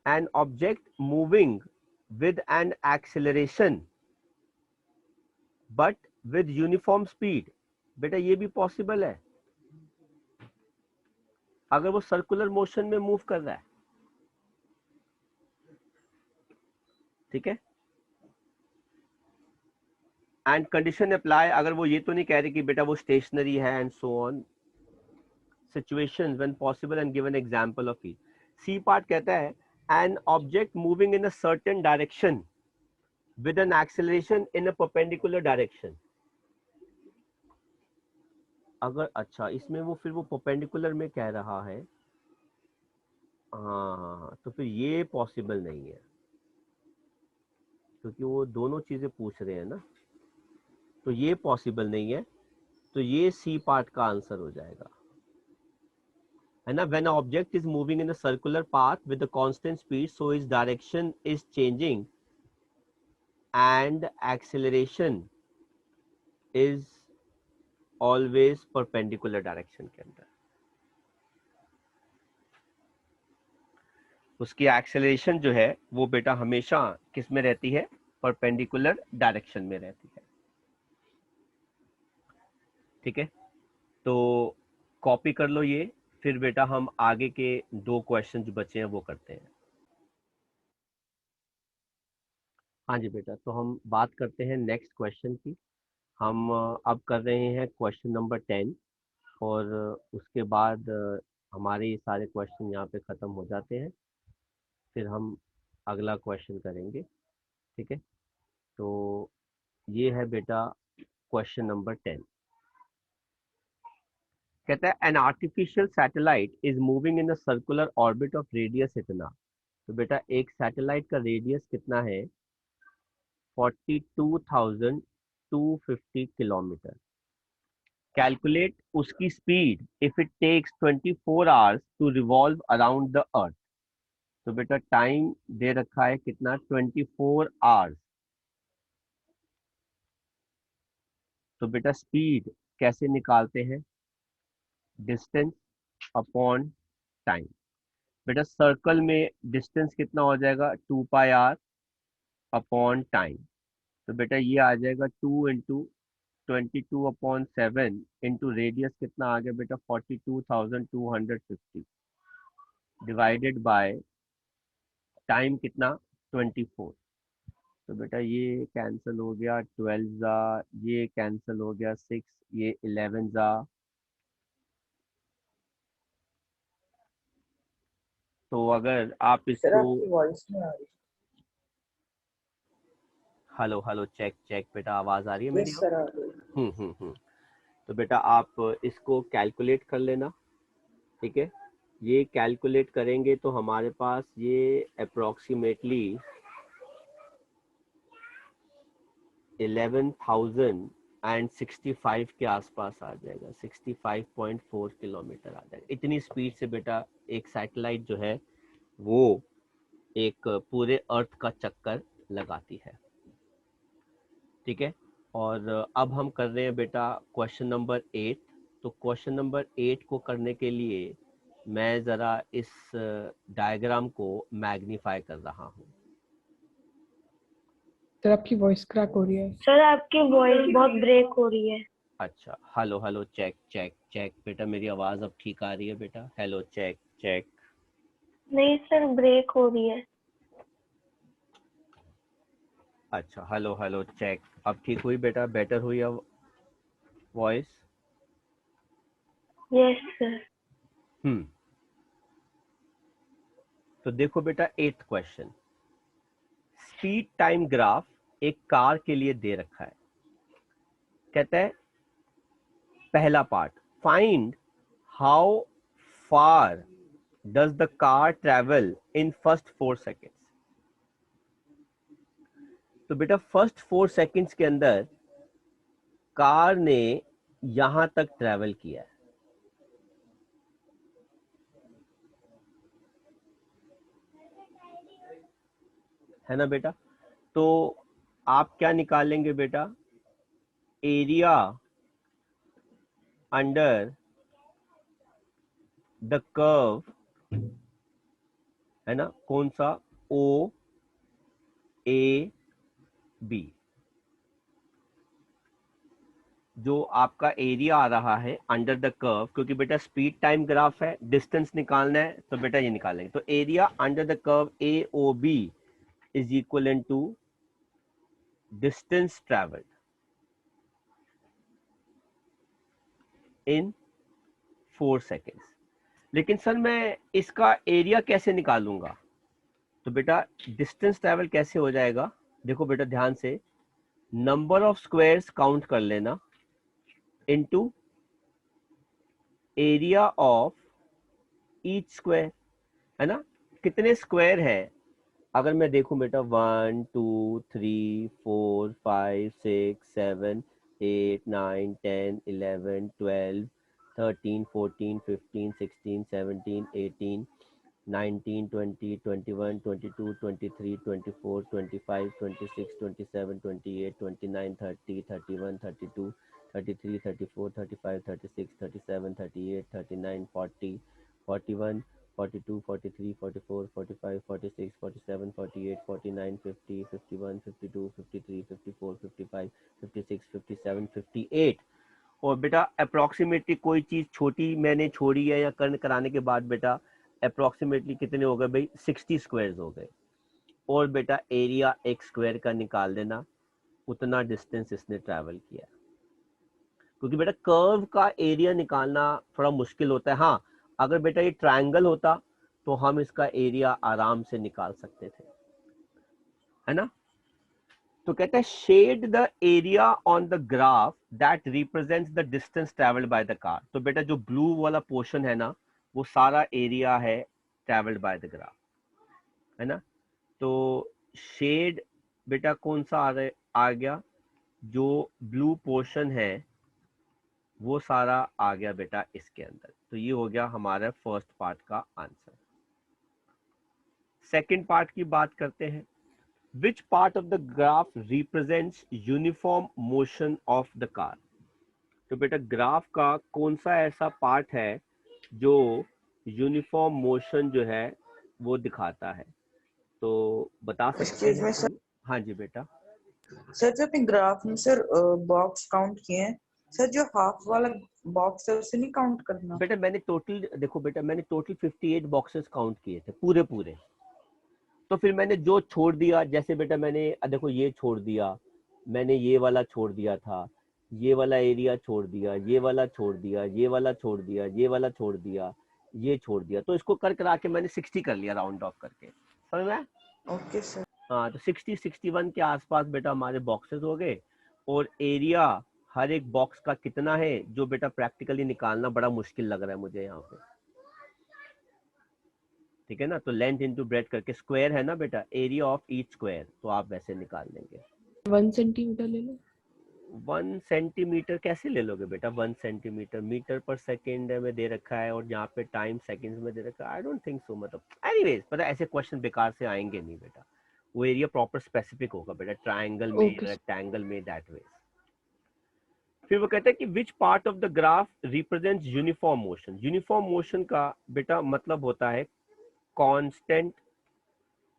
an object moving with an acceleration but with uniform speed, बेटा ये भी पॉसिबल है अगर वो सर्कुलर मोशन में मूव कर रहा है। ठीक है, एंड कंडीशन अप्लाई, अगर वो ये तो नहीं कह रही कि बेटा वो स्टेशनरी है and so on. Situation when possible and give an example of each. C part कहता है an object moving in a certain direction with an acceleration in a perpendicular direction। अगर अच्छा इसमें वो फिर वो perpendicular में कह रहा है, हाँ तो फिर ये पॉसिबल नहीं है क्योंकि वो दोनों चीजें पूछ रहे हैं ना, तो ये पॉसिबल नहीं है, तो ये सी पार्ट का आंसर हो जाएगा, है ना। When object is moving in a circular path with a constant speed so is direction is changing and acceleration is always perpendicular direction के अंदर। उसकी एक्सेलरेशन जो है वो बेटा हमेशा किस में रहती है, परपेंडिकुलर डायरेक्शन में रहती है। ठीक है, तो कॉपी कर लो ये, फिर बेटा हम आगे के 2 क्वेश्चन जो बचे हैं वो करते हैं। हाँ जी बेटा, तो हम बात करते हैं नेक्स्ट क्वेश्चन की। हम अब कर रहे हैं क्वेश्चन नंबर 10 और उसके बाद हमारे ये सारे क्वेश्चन यहाँ पे ख़त्म हो जाते हैं, फिर हम अगला क्वेश्चन करेंगे। ठीक है, तो ये है बेटा क्वेश्चन नंबर 10। कहता है an artificial satellite is moving in a circular orbit of radius इतना। तो बेटा एक सैटेलाइट का रेडियस कितना है, 42,250 किलोमीटर। कैलकुलेट उसकी speed if it takes 24 hours to revolve around the earth. तो बेटा टाइम दे रखा है कितना, 24 आवर्स। तो बेटा स्पीड कैसे निकालते हैं, डिस्टेंस अपॉन टाइम। बेटा सर्कल में डिस्टेंस कितना हो जाएगा, 2πr अपॉन टाइम। तो बेटा ये आ जाएगा 2 × 22/7 इंटू रेडियस कितना आ गया बेटा, 42,250 डिवाइडेड बाय टाइम कितना 24। तो बेटा ये कैंसिल हो गया, 12 जा, ये कैंसिल हो गया 6, ये 11 जा, तो अगर आप सर इसको, आपकी वॉइस नहीं आ रही। हेलो हेलो चेक चेक, बेटा आवाज आ रही है मेरी? यस सर आ रही है। तो बेटा आप इसको कैलकुलेट कर लेना, ठीक है। ये कैलकुलेट करेंगे तो हमारे पास ये अप्रोक्सीमेटली 11,065 के आसपास आ जाएगा, 65.4 किलोमीटर आ जाएगा। इतनी स्पीड से बेटा एक सैटेलाइट जो है वो एक पूरे अर्थ का चक्कर लगाती है, ठीक है। और अब हम कर रहे हैं बेटा क्वेश्चन नंबर 8। तो क्वेश्चन नंबर 8 को करने के लिए मैं ज़रा इस डायग्राम को मैग्नीफाई कर रहा हूँ। सर आपकी वॉइस क्रैक हो रही है। सर आपकी वॉइस बहुत ब्रेक हो रही है। अच्छा, hello hello check check check, बेटा मेरी आवाज़ अब ठीक आ रही है बेटा? Hello check check. नहीं सर, ब्रेक हो रही है। अच्छा, हेलो हेलो चेक, अब ठीक हुई बेटा? बेटर हुई अब वॉइस? Yes sir. तो देखो बेटा 8th question, speed time graph एक कार के लिए दे रखा है। कहता है पहला part, find how far does the car travel in first 4 seconds. तो बेटा फर्स्ट 4 सेकेंड्स के अंदर कार ने यहां तक ट्रेवल किया है ना बेटा? तो आप क्या निकालेंगे बेटा? एरिया अंडर द कर्व, है ना, कौन सा? ओ ए बी। जो आपका एरिया आ रहा है अंडर द कर्व, क्योंकि बेटा स्पीड टाइम ग्राफ है, डिस्टेंस निकालना है, तो बेटा ये निकालेंगे। तो area under the curve A O B is equal to distance travelled in 4 seconds. लेकिन सर मैं इसका एरिया कैसे निकालूंगा? तो बेटा डिस्टेंस ट्रेवल कैसे हो जाएगा? देखो बेटा ध्यान से, नंबर ऑफ स्क्वायर्स काउंट कर लेना into area of each square, है ना। कितने स्क्वायर है? अगर मैं देखूं बेटा 1 2 3 4 5 6 7 8 9 10 11 12 13 14 15 16 17 18 19 20 21 22 23 24 25 26 27 28 29 30 31 32 33 34 35 36 37 38 39 40 41 42 43 44 45 46 47 48 49 50 51 52 53 54 55 56 57 58। और बेटा अप्रोक्सीमेटली कोई चीज छोटी मैंने छोड़ी है या कर्ण कराने के बाद बेटा अप्रोक्सीमेटली कितने हो गए भाई? 60 स्क्वायर्स हो गए। और बेटा एरिया एक स्क्वायर का निकाल देना, उतना डिस्टेंस इसने ट्रैवल किया। क्योंकि बेटा कर्व का एरिया निकालना थोड़ा मुश्किल होता है। हाँ, अगर बेटा ये ट्रायंगल होता तो हम इसका एरिया आराम से निकाल सकते थे, है ना। तो कहता है shade the area on the graph that represents the distance travelled by the car. तो बेटा जो ब्लू वाला पोर्शन है ना, वो सारा एरिया है ट्रेवल्ड बाय द ग्राफ, है ना। तो शेड बेटा कौन सा आ गया? जो ब्लू पोर्शन है वो सारा आ गया बेटा इसके अंदर। तो ये हो गया हमारा फर्स्ट पार्ट का आंसर। सेकंड पार्ट की बात करते हैं। Which part of the graph represents uniform motion of the car. तो बेटा ग्राफ का कौन सा ऐसा पार्ट है जो यूनिफॉर्म मोशन जो है वो दिखाता है? तो बता सकते एक्सक्यूज हैं मी सर। कोई? हाँ जी बेटा। सर जो अपने ग्राफ में सर बॉक्स काउंट किए हैं सर, जो हाफ वाला बॉक्स है उसे नहीं काउंट करना? बेटा मैंने टोटल, देखो बेटा मैंने टोटल 58 बॉक्सेस काउंट किए थे पूरे पूरे। तो फिर मैंने जो छोड़ दिया, जैसे बेटा मैंने देखो ये छोड़ दिया, मैंने ये वाला छोड़ दिया था, ये वाला एरिया छोड़ दिया, ये वाला छोड़ दिया, ये वाला छोड़ दिया, ये वाला छोड़ दिया, ये छोड़ दिया, तो इसको कर करा के मैंने 60 कर लिया राउंड ऑफ करके, समझ में? Okay sir. हाँ, तो 60 61 के आसपास बेटा हमारे बॉक्सेस हो गए, और एरिया हर एक बॉक्स का कितना है जो बेटा प्रैक्टिकली निकालना बड़ा मुश्किल लग रहा है मुझे यहाँ पे, ठीक है ना? तो लेंथ इनटू ब्रेथ करके, स्क्वायर है ना बेटा, एरिया ऑफ ईच स्क्वायर, तो आप वैसे निकाल लेंगे। 1 सेंटीमीटर ले लो। 1 सेंटीमीटर कैसे ले लोगे बेटा? 1 सेंटीमीटर मीटर पर सेकेंड में दे रखा है, और यहाँ पे टाइम सेकंड्स में दे रखा है। आई डोंट थिंक सो, मतलब एनीवेज पता ऐसे क्वेश्चन बेकार से आएंगे नहीं बेटा, वो एरिया प्रॉपर स्पेसिफिक होगा बेटा, ट्रायंगल में, Okay, sir. रेक्टेंगल में, दैट वे। फिर वो कहते हैं कि which part of the graph represents uniform motion. Uniform motion का बेटा मतलब होता है कांस्टेंट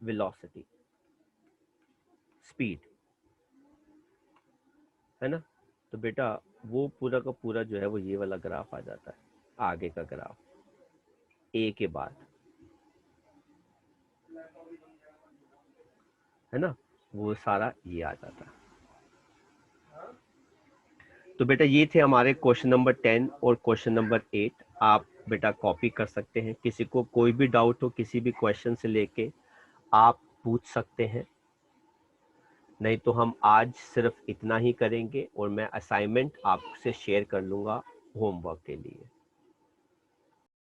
वेलोसिटी, स्पीड, है ना? तो बेटा वो पूरा का पूरा जो है वो ये वाला ग्राफ आ जाता है, आगे का ग्राफ ए के बाद, है ना? वो सारा ये आ जाता है। तो बेटा ये थे हमारे क्वेश्चन नंबर 10 और क्वेश्चन नंबर 8। आप बेटा कॉपी कर सकते हैं, किसी को कोई भी डाउट हो किसी भी क्वेश्चन से लेके आप पूछ सकते हैं, नहीं तो हम आज सिर्फ इतना ही करेंगे और मैं असाइनमेंट आपसे शेयर कर लूँगा होमवर्क के लिए।